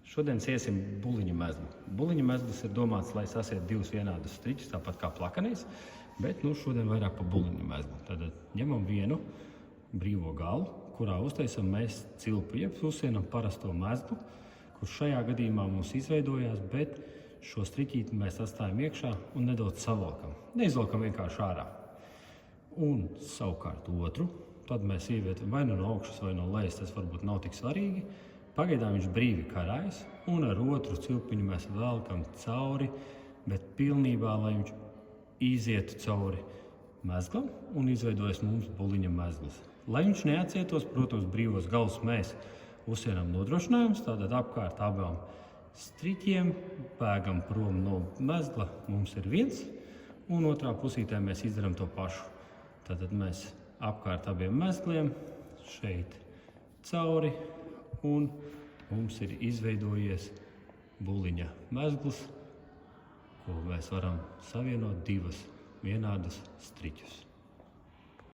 Šodien iesim buliņu mezglu. Buliņu mezglis ir domāts, lai sasiet divus vienādus striķus, tāpat kā plakanīs, bet šodien vairāk pa buliņu mezglu. Tad ņemam vienu brīvo galu, kurā uztaisam mēs cilpu, jeb uzsienam parasto mezglu, kurš šajā gadījumā mums izveidojās, bet šo striķīti mēs atstājam iekšā un nedaudz savalkam. Neizvalkam vienkārši ārā. Un savukārt otru, tad mēs ievietam vai no augšas vai no lejas, tas varbūt nav tik svarīgi. Pagaidām viņš brīvi karājas, un ar otru cilpiņu mēs velkam cauri, bet pilnībā, lai viņš izietu cauri mezglam un izveidojas mums buliņa mezglis. Lai viņš neatcietos, protams, brīvos galus mēs uzsienam nodrošinājumus, tātad apkārt abām striķiem, bēgam prom no mezgla, mums ir viens, un otrā pusītē mēs izdarām to pašu. Tātad mēs apkārt abiem mezgliem, šeit cauri, un mums ir izveidojies buliņa mezglis, ko mēs varam savienot divas vienādas striķus.